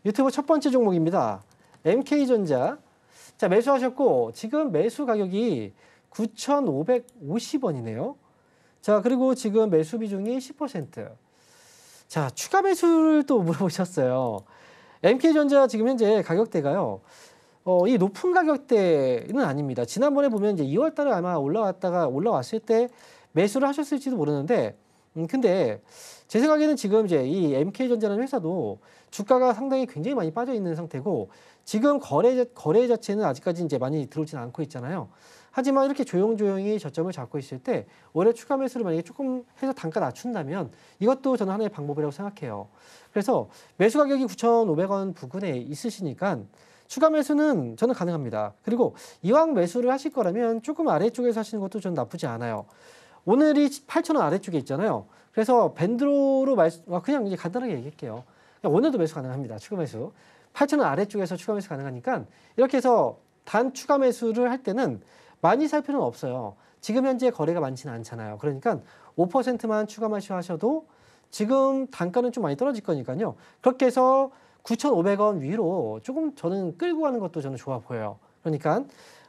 유튜브 첫 번째 종목입니다. MK전자. 자, 매수하셨고 지금 매수 가격이 9,550원이네요. 자, 그리고 지금 매수 비중이 10%. 자, 추가 매수를 또 물어보셨어요. MK전자 지금 현재 가격대가요. 이 높은 가격대는 아닙니다. 지난번에 보면 이제 2월 달에 아마 올라왔을 때 매수를 하셨을지도 모르는데, 근데 제 생각에는 지금 이제 이 MK전자라는 회사도 주가가 상당히 굉장히 많이 빠져 있는 상태고, 지금 거래 자체는 아직까지 이제 많이 들어오지는 않고 있잖아요. 하지만 이렇게 조용조용히 저점을 잡고 있을 때 올해 추가 매수를 만약에 조금 해서 단가 낮춘다면 이것도 저는 하나의 방법이라고 생각해요. 그래서 매수 가격이 9,500원 부근에 있으시니까 추가 매수는 저는 가능합니다. 그리고 이왕 매수를 하실 거라면 조금 아래쪽에서 하시는 것도 전 나쁘지 않아요. 오늘이 8,000원 아래쪽에 있잖아요. 그래서 밴드로 그냥 이제 간단하게 얘기할게요. 그냥 오늘도 매수 가능합니다. 추가 매수. 8,000원 아래쪽에서 추가 매수 가능하니까 이렇게 해서 단 추가 매수를 할 때는 많이 살 필요는 없어요. 지금 현재 거래가 많지는 않잖아요. 그러니까 5%만 추가 매수하셔도 지금 단가는 좀 많이 떨어질 거니까요. 그렇게 해서 9,500원 위로 조금 저는 끌고 가는 것도 저는 좋아 보여요. 그러니까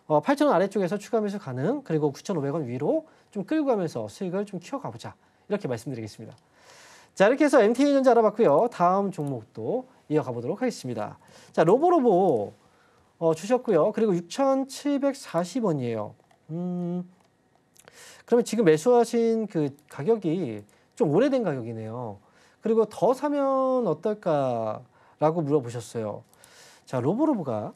8,000원 아래쪽에서 추가 매수 가능, 그리고 9,500원 위로 좀 끌고 가면서 수익을 좀 키워가보자. 이렇게 말씀드리겠습니다. 자, 이렇게 해서 MK전자 알아봤고요. 다음 종목도 이어가 보도록 하겠습니다. 자, 로보로보 주셨고요. 그리고 6,740원이에요. 그러면 지금 매수하신 그 가격이 좀 오래된 가격이네요. 그리고 더 사면 어떨까라고 물어보셨어요. 자, 로보로보가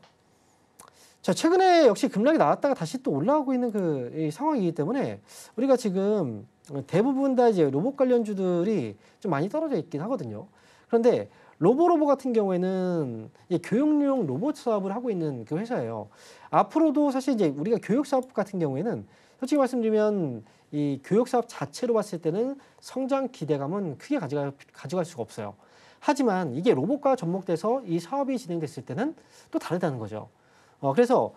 자, 최근에 역시 급락이 나왔다가 다시 또 올라오고 있는 이 상황이기 때문에 우리가 지금 대부분 다 이제 로봇 관련주들이 좀 많이 떨어져 있긴 하거든요. 그런데 로보로보 같은 경우에는 교육용 로봇 사업을 하고 있는 그 회사예요. 앞으로도 사실 이제 우리가 교육 사업 같은 경우에는 솔직히 말씀드리면 이 교육 사업 자체로 봤을 때는 성장 기대감은 크게 가져갈 수가 없어요. 하지만 이게 로봇과 접목돼서 이 사업이 진행됐을 때는 또 다르다는 거죠. 그래서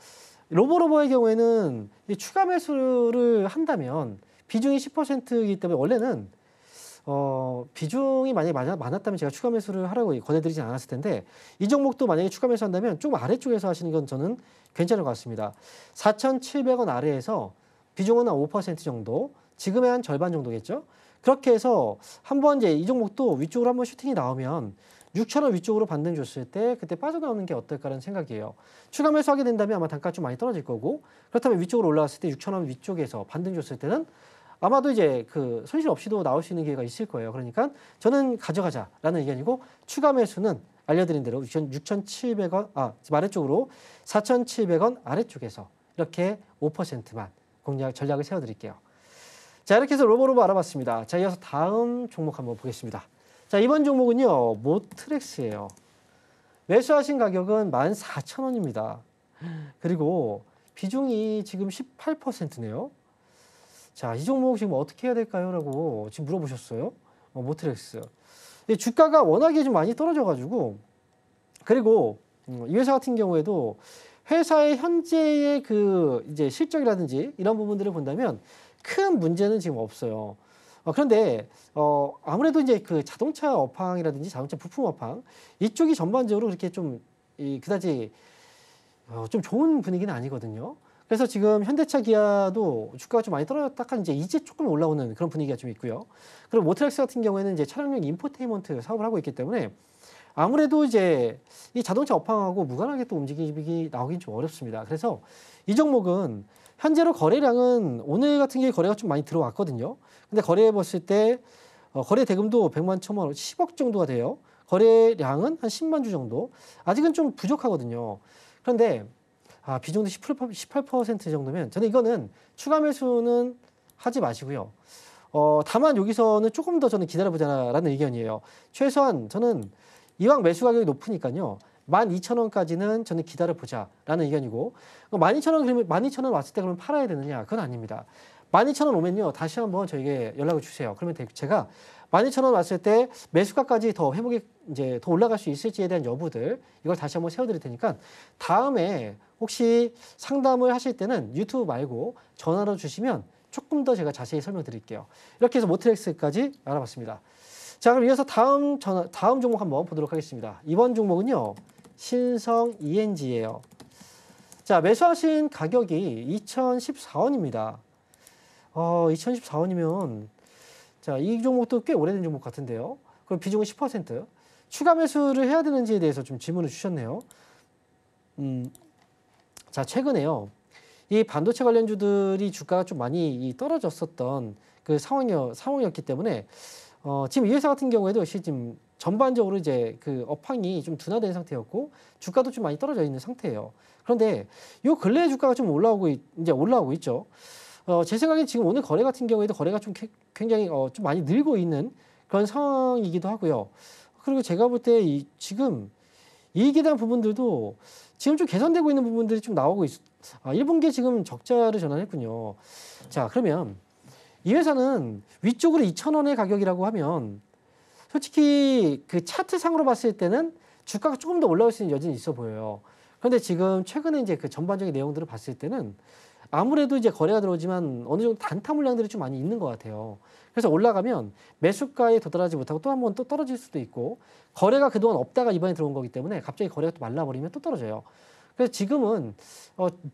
로보로보의 경우에는 이 추가 매수를 한다면 비중이 10%이기 때문에 원래는 비중이 만약에 많았다면 제가 추가 매수를 하라고 권해드리진 않았을 텐데 이 종목도 만약에 추가 매수한다면 조금 아래쪽에서 하시는 건 저는 괜찮을 것 같습니다. 4,700원 아래에서 비중은 한 5% 정도, 지금의 한 절반 정도겠죠. 그렇게 해서 한번 이제 이 종목도 위쪽으로 한번 슈팅이 나오면 6,000원 위쪽으로 반등 줬을 때 그때 빠져나오는 게 어떨까라는 생각이에요. 추가 매수하게 된다면 아마 단가 좀 많이 떨어질 거고, 그렇다면 위쪽으로 올라왔을 때 6,000원 위쪽에서 반등 줬을 때는 아마도 이제 그 손실 없이도 나올 수 있는 기회가 있을 거예요. 그러니까 저는 가져가자라는 의견이고, 추가 매수는 알려드린 대로 6,700원, 아래쪽으로 4,700원 아래쪽에서 이렇게 5%만 전략을 세워드릴게요. 자, 이렇게 해서 로보로보 알아봤습니다. 자, 이어서 다음 종목 한번 보겠습니다. 자, 이번 종목은요, 모트렉스예요. 매수하신 가격은 14,000원입니다. 그리고 비중이 지금 18%네요. 자, 이 종목 지금 어떻게 해야 될까요? 라고 지금 물어보셨어요. 모트렉스. 주가가 워낙에 좀 많이 떨어져가지고, 그리고 이 회사 같은 경우에도 회사의 현재의 이제 실적이라든지 이런 부분들을 본다면 큰 문제는 지금 없어요. 그런데 아무래도 이제 그 자동차 업황이라든지 자동차 부품 업황 이쪽이 전반적으로 그렇게 좀 그다지 좀 좋은 분위기는 아니거든요. 그래서 지금 현대차, 기아도 주가가 좀 많이 떨어졌다가 이제 조금 올라오는 그런 분위기가 좀 있고요. 그리고 모트렉스 같은 경우에는 이제 차량용 인포테인먼트 사업을 하고 있기 때문에 아무래도 이제 이 자동차 업황하고 무관하게 또 움직임이 나오긴 좀 어렵습니다. 그래서 이 종목은 현재로 거래량은 오늘 같은 경우에 거래가 좀 많이 들어왔거든요. 근데 거래해 봤을 때 거래 대금도 100만 1천만 원, 10억 정도가 돼요. 거래량은 한 10만 주 정도. 아직은 좀 부족하거든요. 그런데 비중도 18% 정도면 저는 이거는 추가 매수는 하지 마시고요. 다만 여기서는 조금 더 저는 기다려보자라는 의견이에요. 최소한 저는 이왕 매수 가격이 높으니까요. 12,000원까지는 저는 기다려보자라는 의견이고, 12,000원 그러면 12,000원 왔을 때 그러면 팔아야 되느냐? 그건 아닙니다. 12,000원 오면요. 다시 한번 저에게 연락을 주세요. 그러면 제가 12,000원 왔을 때 매수가까지 더 회복이 이제 더 올라갈 수 있을지에 대한 여부들 이걸 다시 한번 세워드릴 테니까 다음에 혹시 상담을 하실 때는 유튜브 말고 전화로 주시면 조금 더 제가 자세히 설명드릴게요. 이렇게 해서 모트렉스까지 알아봤습니다. 자, 그럼 이어서 다음 종목 한번 보도록 하겠습니다. 이번 종목은요, 신성 ENG예요. 자, 매수하신 가격이 2014원입니다. 2014원이면 자, 이 종목도 꽤 오래된 종목 같은데요. 그럼 비중은 10%. 추가 매수를 해야 되는지에 대해서 좀 질문을 주셨네요. 자, 최근에요. 이 반도체 관련주들이 주가가 좀 많이 떨어졌었던 그 상황이었기 때문에 지금 이 회사 같은 경우에도 지금 전반적으로 이제 그 업황이 좀 둔화된 상태였고 주가도 좀 많이 떨어져 있는 상태예요. 그런데 요 근래에 주가가 좀 올라오고 있죠. 제 생각엔 지금 오늘 거래 같은 경우에도 거래가 좀 굉장히 좀 많이 늘고 있는 그런 상황이기도 하고요. 그리고 제가 볼 때 지금 이익에 대한 부분들도 지금 좀 개선되고 있는 부분들이 좀 나오고 1분기에 지금 적자를 전환했군요. 자, 그러면 이 회사는 위쪽으로 2,000원의 가격이라고 하면 솔직히 그 차트상으로 봤을 때는 주가가 조금 더 올라올 수 있는 여지는 있어 보여요. 그런데 지금 최근에 이제 그 전반적인 내용들을 봤을 때는 아무래도 이제 거래가 들어오지만 어느 정도 단타 물량들이 좀 많이 있는 것 같아요. 그래서 올라가면 매수가에 도달하지 못하고 또 한 번 또 떨어질 수도 있고 거래가 그동안 없다가 이번에 들어온 거기 때문에 갑자기 거래가 또 말라버리면 또 떨어져요. 그래서 지금은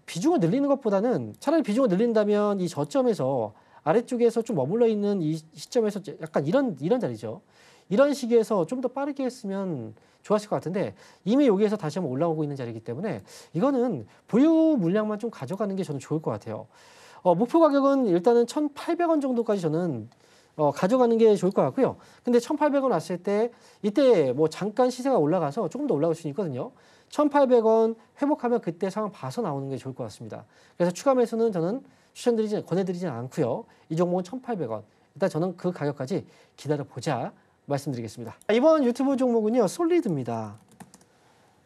비중을 늘리는 것보다는 차라리 비중을 늘린다면 이 저점에서 아래쪽에서 좀 머물러 있는 이 시점에서 약간 이런 자리죠. 이런 시기에서 좀 더 빠르게 했으면 좋았을 것 같은데 이미 여기에서 다시 한번 올라오고 있는 자리이기 때문에 이거는 보유 물량만 좀 가져가는 게 저는 좋을 것 같아요. 목표 가격은 일단은 1,800원 정도까지 저는 가져가는 게 좋을 것 같고요. 근데 1,800원 왔을 때 이때 뭐 잠깐 시세가 올라가서 조금 더 올라갈 수 있거든요. 1,800원 회복하면 그때 상황 봐서 나오는 게 좋을 것 같습니다. 그래서 추가 매수는 저는 권해드리진 않고요. 이 종목은 1,800원. 일단 저는 그 가격까지 기다려보자 말씀드리겠습니다. 이번 유튜브 종목은요, 솔리드입니다.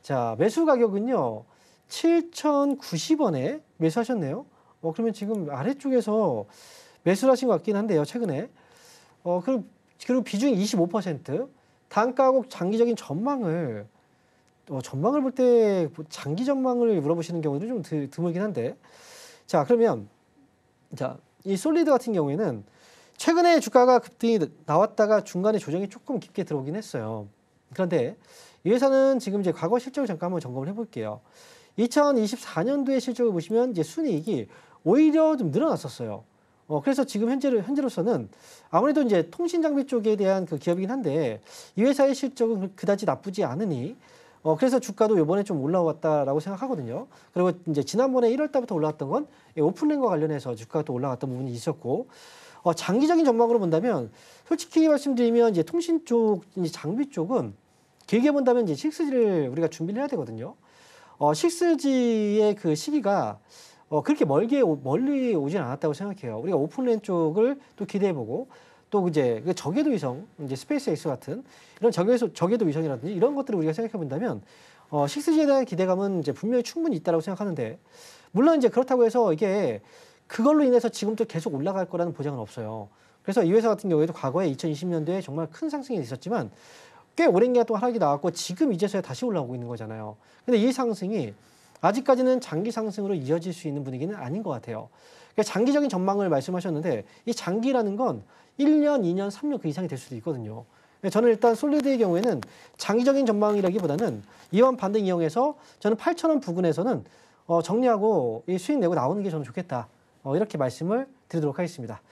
자, 매수 가격은요, 7,090원에 매수하셨네요. 그러면 지금 아래쪽에서 매수를 하신 것 같긴 한데요, 최근에. 그리고 비중이 25%. 단가하고 장기적인 전망을 볼 때 장기 전망을 물어보시는 경우도 좀 드물긴 한데. 자, 그러면 이 솔리드 같은 경우에는 최근에 주가가 급등이 나왔다가 중간에 조정이 조금 깊게 들어오긴 했어요. 그런데 이 회사는 지금 이제 과거 실적을 잠깐 한번 점검을 해볼게요. 2024년도의 실적을 보시면 이제 순이익이 오히려 좀 늘어났었어요. 그래서 지금 현재로서는 아무래도 이제 통신 장비 쪽에 대한 그 기업이긴 한데 이 회사의 실적은 그다지 나쁘지 않으니 그래서 주가도 이번에 좀 올라왔다라고 생각하거든요. 그리고 이제 지난번에 1월 달부터 올라왔던 건 오픈랜과 관련해서 주가가 또 올라갔던 부분이 있었고 장기적인 전망으로 본다면 솔직히 말씀드리면 이제 통신 쪽, 이제 장비 쪽은 길게 본다면 이제 6G를 우리가 준비를 해야 되거든요. 6G의 그 시기가 그렇게 멀리 오진 않았다고 생각해요. 우리가 오픈랜 쪽을 또 기대해보고 또 이제 그 저궤도 위성, 이제 스페이스X 같은 이런 저궤도 위성이라든지 이런 것들을 우리가 생각해 본다면 6G에 대한 기대감은 이제 분명히 충분히 있다고 생각하는데 물론 이제 그렇다고 해서 이게 그걸로 인해서 지금도 계속 올라갈 거라는 보장은 없어요. 그래서 이 회사 같은 경우에도 과거에 2020년도에 정말 큰 상승이 있었지만 꽤 오랜 기간 동안 하락이 나왔고 지금 이제서야 다시 올라오고 있는 거잖아요. 근데 이 상승이 아직까지는 장기 상승으로 이어질 수 있는 분위기는 아닌 것 같아요. 그러니까 장기적인 전망을 말씀하셨는데 이 장기라는 건 1년, 2년, 3년 그 이상이 될 수도 있거든요. 저는 일단 솔리드의 경우에는 장기적인 전망이라기보다는 이완 반등 이용해서 저는 8,000원 부근에서는 정리하고 이 수익 내고 나오는 게 저는 좋겠다. 이렇게 말씀을 드리도록 하겠습니다.